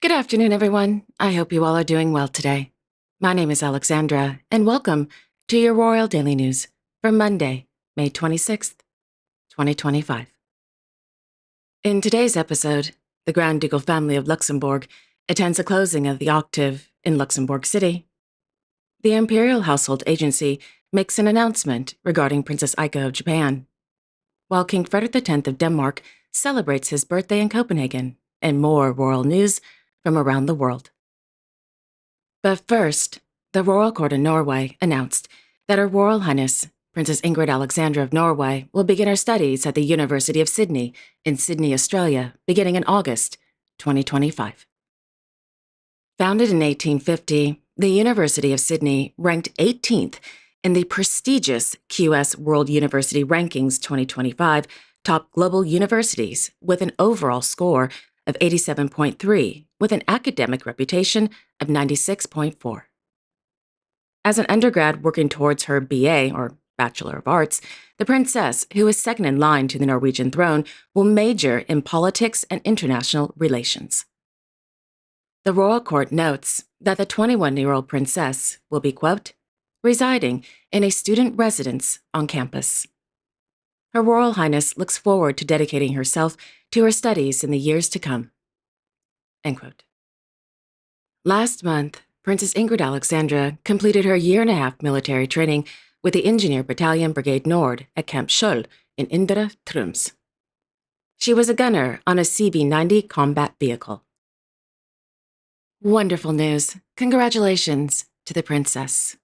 Good afternoon, everyone. I hope you all are doing well today. My name is Alexandra, and welcome to your Royal Daily News for Monday, May 26th, 2025. In today's episode, the Grand Ducal family of Luxembourg attends a closing of the Octave in Luxembourg City. The Imperial Household Agency makes an announcement regarding Princess Aika of Japan, while King Frederick X of Denmark celebrates his birthday in Copenhagen, and more royal news from around the world. But first, the Royal Court in Norway announced that Her Royal Highness, Princess Ingrid Alexandra of Norway, will begin her studies at the University of Sydney in Sydney, Australia, beginning in August 2025. Founded in 1850, the University of Sydney ranked 18th in the prestigious QS World University Rankings 2025 Top Global Universities with an overall score of 87.3, with an academic reputation of 96.4. As an undergrad working towards her BA, or Bachelor of Arts, the princess, who is second in line to the Norwegian throne, will major in politics and international relations. The Royal Court notes that the 21-year-old princess will be, quote, residing in a student residence on campus. Her Royal Highness looks forward to dedicating herself to her studies in the years to come. End quote. Last month, Princess Ingrid Alexandra completed her year-and-a-half military training with the Engineer Battalion Brigade Nord at Camp Skjold in Indre Troms. She was a gunner on a CB-90 combat vehicle. Wonderful news. Congratulations to the princess.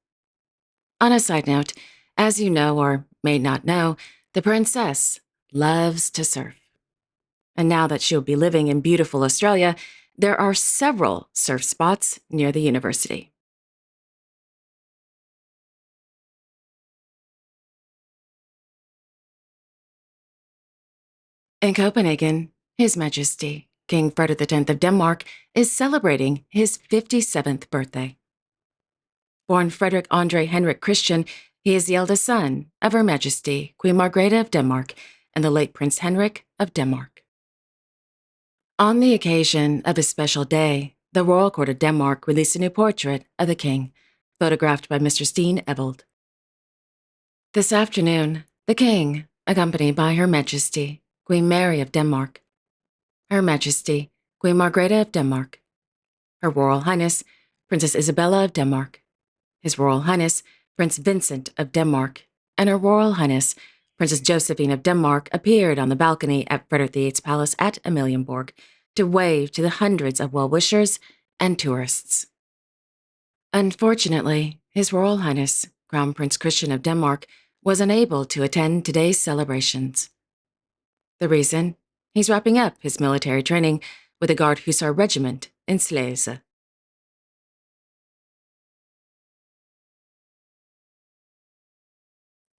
On a side note, as you know or may not know, the princess loves to surf. And now that she'll be living in beautiful Australia, there are several surf spots near the university. In Copenhagen, His Majesty, King Frederick X of Denmark, is celebrating his 57th birthday. Born Frederick Andre Henrik Christian, he is the eldest son of Her Majesty, Queen Margrethe of Denmark, and the late Prince Henrik of Denmark. On the occasion of his special day, the Royal Court of Denmark released a new portrait of the king, photographed by Mr. Steen Evold. This afternoon, the king, accompanied by Her Majesty, Queen Mary of Denmark, Her Majesty, Queen Margrethe of Denmark, Her Royal Highness, Princess Isabella of Denmark, His Royal Highness, Prince Vincent of Denmark, and Her Royal Highness, Princess Josephine of Denmark, appeared on the balcony at Frederick VIII's palace at Amalienborg to wave to the hundreds of well-wishers and tourists. Unfortunately, His Royal Highness, Crown Prince Christian of Denmark, was unable to attend today's celebrations. The reason? He's wrapping up his military training with the Guard Hussar Regiment in Slagelse.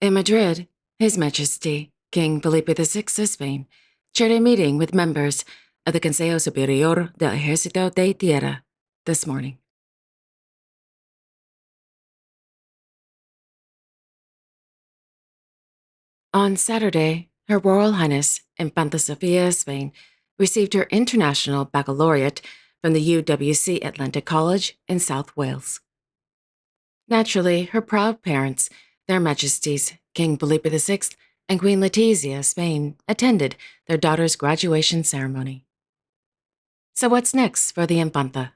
In Madrid, His Majesty, King Felipe VI of Spain, chaired a meeting with members of the Consejo Superior del Ejército de Tierra this morning. On Saturday, Her Royal Highness Infanta Sofia of Spain received her International Baccalaureate from the UWC Atlantic College in South Wales. Naturally, her proud parents, Their Majesties King Felipe VI and Queen Letizia of Spain, attended their daughter's graduation ceremony. So what's next for the Infanta?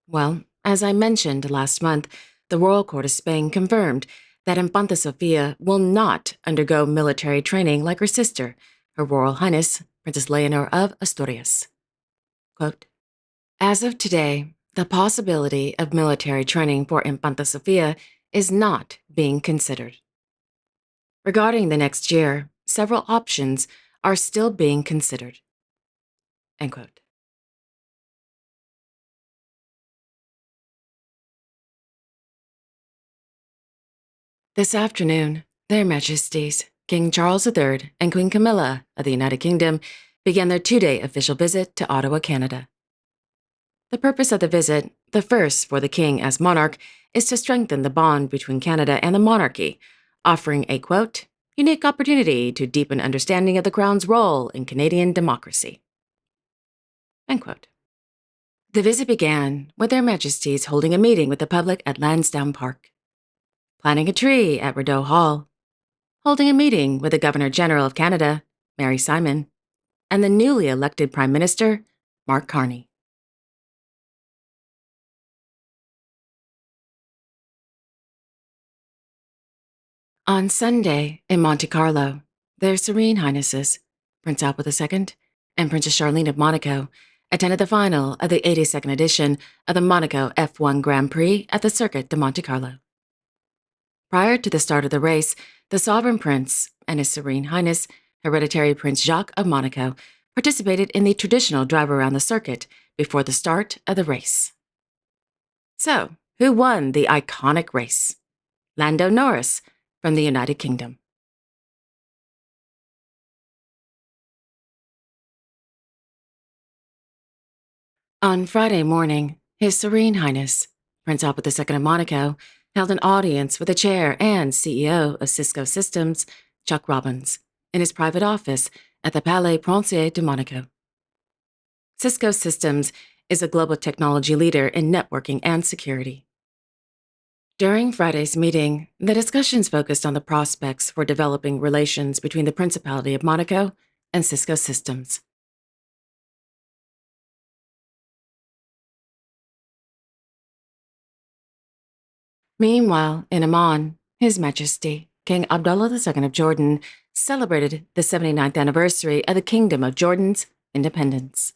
Well, as I mentioned last month, the Royal Court of Spain confirmed that Infanta Sofia will not undergo military training like her sister, Her Royal Highness Princess Leonor of Asturias. Quote, as of today, the possibility of military training for Infanta Sofia is not being considered. Regarding the next year, several options are still being considered. End quote. This afternoon, Their Majesties, King Charles III and Queen Camilla of the United Kingdom began their 2-day official visit to Ottawa, Canada. The purpose of the visit, the first for the King as monarch, is to strengthen the bond between Canada and the monarchy, offering a, quote, unique opportunity to deepen understanding of the Crown's role in Canadian democracy. End quote. The visit began with Their Majesties holding a meeting with the public at Lansdowne Park, planting a tree at Rideau Hall, holding a meeting with the Governor-General of Canada, Mary Simon, and the newly elected Prime Minister, Mark Carney. On Sunday, in Monte Carlo, Their Serene Highnesses, Prince Albert II and Princess Charlene of Monaco, attended the final of the 82nd edition of the Monaco F1 Grand Prix at the Circuit de Monte Carlo. Prior to the start of the race, the Sovereign Prince and His Serene Highness, Hereditary Prince Jacques of Monaco, participated in the traditional drive around the circuit before the start of the race. So, who won the iconic race? Lando Norris from the United Kingdom. On Friday morning, His Serene Highness, Prince Albert II of Monaco, held an audience with the chair and CEO of Cisco Systems, Chuck Robbins, in his private office at the Palais Princier de Monaco. Cisco Systems is a global technology leader in networking and security. During Friday's meeting, the discussions focused on the prospects for developing relations between the Principality of Monaco and Cisco Systems. Meanwhile, in Amman, His Majesty, King Abdullah II of Jordan, celebrated the 79th anniversary of the Kingdom of Jordan's independence.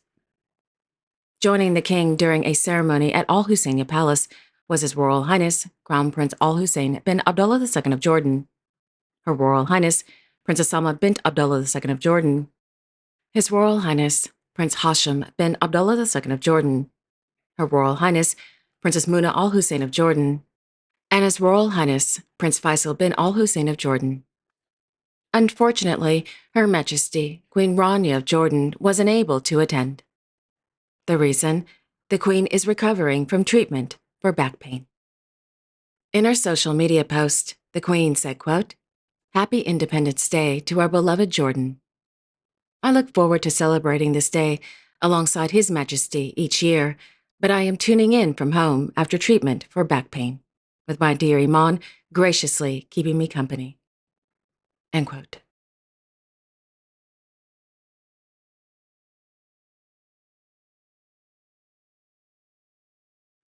Joining the king during a ceremony at Al Husseiniya Palace was His Royal Highness, Crown Prince Al Hussein bin Abdullah II of Jordan, Her Royal Highness, Princess Salma bint Abdullah II of Jordan, His Royal Highness, Prince Hashem bin Abdullah II of Jordan, Her Royal Highness, Princess Muna Al Hussein of Jordan, and His Royal Highness, Prince Faisal bin Al Hussein of Jordan. Unfortunately, Her Majesty, Queen Rania of Jordan, was unable to attend. The reason? The Queen is recovering from treatment for back pain. In her social media post, the Queen said, quote, "Happy Independence Day to our beloved Jordan. I look forward to celebrating this day alongside His Majesty each year, but I am tuning in from home after treatment for back pain, with my dear Iman graciously keeping me company." End quote.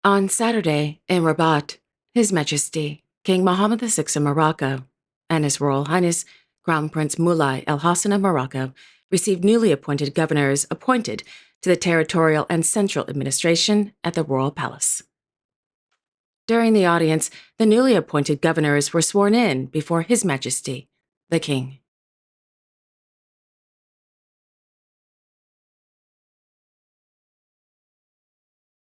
On Saturday, in Rabat, His Majesty, King Mohammed VI of Morocco, and His Royal Highness, Crown Prince Moulay El Hassan of Morocco, received newly appointed governors appointed to the territorial and central administration at the Royal Palace. During the audience, the newly appointed governors were sworn in before His Majesty, the King.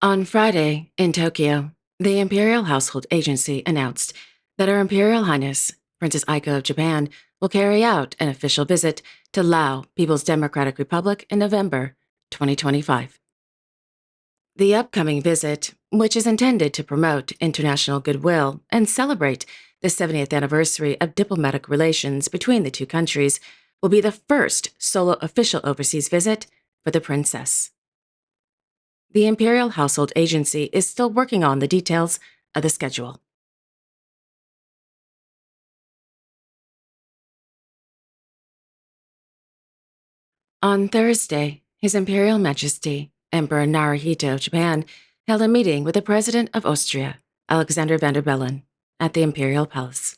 On Friday, in Tokyo, the Imperial Household Agency announced that Her Imperial Highness, Princess Aiko of Japan, will carry out an official visit to Laos, People's Democratic Republic in November 2025. The upcoming visit, which is intended to promote international goodwill and celebrate the 70th anniversary of diplomatic relations between the two countries, will be the first solo official overseas visit for the princess. The Imperial Household Agency is still working on the details of the schedule. On Thursday, His Imperial Majesty, Emperor Naruhito of Japan, held a meeting with the President of Austria, Alexandra van der Bellen, at the Imperial Palace.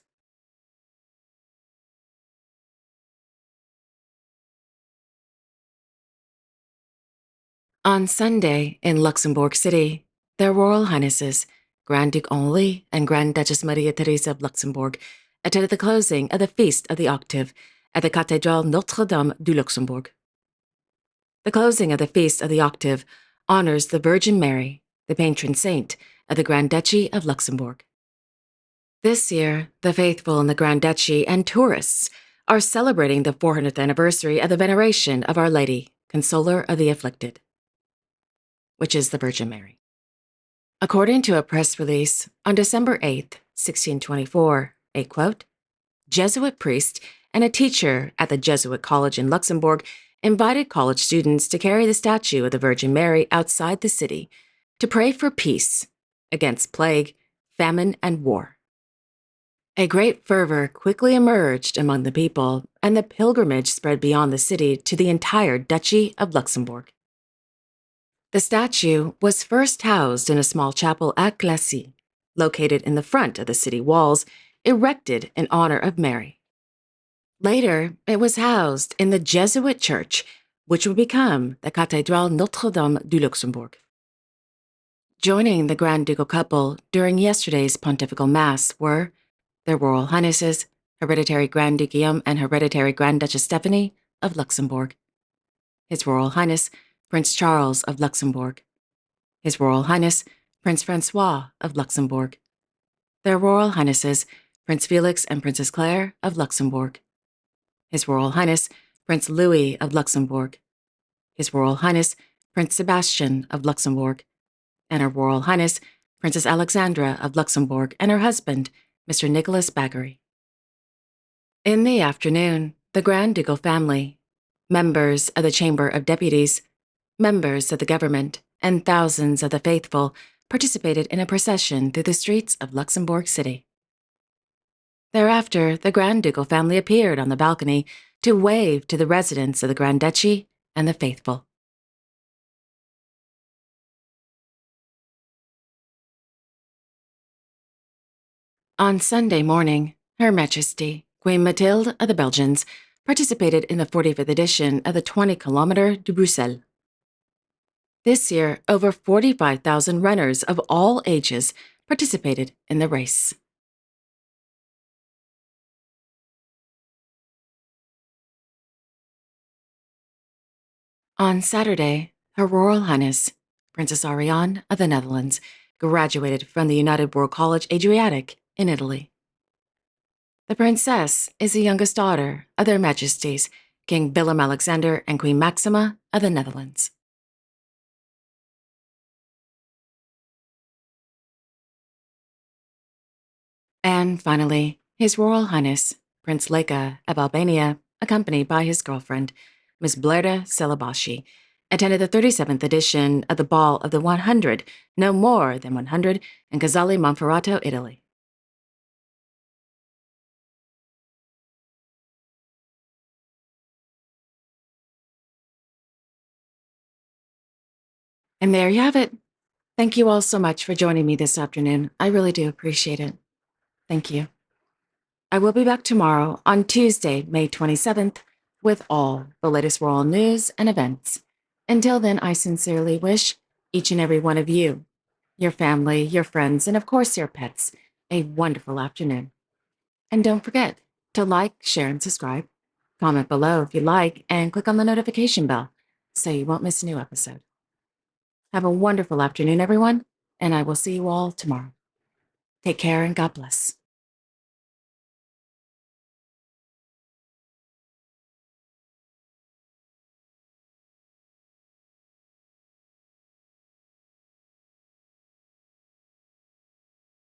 On Sunday, in Luxembourg City, their Royal Highnesses, Grand Duke Henri and Grand Duchess Maria Theresa of Luxembourg, attended the closing of the Feast of the Octave at the Cathédrale Notre-Dame du Luxembourg. The closing of the Feast of the Octave honors the Virgin Mary, the patron saint of the Grand Duchy of Luxembourg. This year, the faithful in the Grand Duchy and tourists are celebrating the 400th anniversary of the veneration of Our Lady, Consoler of the Afflicted, which is the Virgin Mary. According to a press release, on December 8, 1624, a quote, Jesuit priest and a teacher at the Jesuit College in Luxembourg invited college students to carry the statue of the Virgin Mary outside the city to pray for peace against plague, famine, and war. A great fervor quickly emerged among the people, and the pilgrimage spread beyond the city to the entire Duchy of Luxembourg. The statue was first housed in a small chapel at Glacis, located in the front of the city walls, erected in honor of Mary. Later, it was housed in the Jesuit church, which would become the Cathédrale Notre-Dame du Luxembourg. Joining the Grand Ducal couple during yesterday's pontifical mass were their Royal Highnesses, Hereditary Grand Duke Guillaume and Hereditary Grand Duchess Stephanie of Luxembourg, His Royal Highness Prince Charles of Luxembourg, His Royal Highness Prince Francois of Luxembourg, their Royal Highnesses Prince Felix and Princess Claire of Luxembourg, His Royal Highness Prince Louis of Luxembourg, His Royal Highness Prince Sebastian of Luxembourg, and Her Royal Highness Princess Alexandra of Luxembourg and her husband, Mr. Nicholas Baggery. In the afternoon, the Grand Ducal family, members of the Chamber of Deputies, members of the government, and thousands of the faithful participated in a procession through the streets of Luxembourg City. Thereafter, the Grand Ducal family appeared on the balcony to wave to the residents of the Grand Duchy and the faithful. On Sunday morning, Her Majesty, Queen Mathilde of the Belgians, participated in the 45th edition of the 20-kilometer de Bruxelles. This year, over 45,000 runners of all ages participated in the race. On Saturday, Her Royal Highness, Princess Ariane of the Netherlands, graduated from the United World College Adriatic in Italy. The princess is the youngest daughter of Their Majesties, King Willem-Alexander and Queen Maxima of the Netherlands. And finally, His Royal Highness, Prince Leka of Albania, accompanied by his girlfriend, Miss Blerda Celabashi, attended the 37th edition of the Ball of the 100, no more than 100, in Casale Monferrato, Italy. And there you have it. Thank you all so much for joining me this afternoon. I really do appreciate it. Thank you. I will be back tomorrow on Tuesday, May 27th, with all the latest royal news and events. Until then, I sincerely wish each and every one of you, your family, your friends, and of course your pets, a wonderful afternoon. And don't forget to like, share, and subscribe. Comment below if you like, and click on the notification bell so you won't miss a new episode. Have a wonderful afternoon, everyone, and I will see you all tomorrow. Take care and God bless.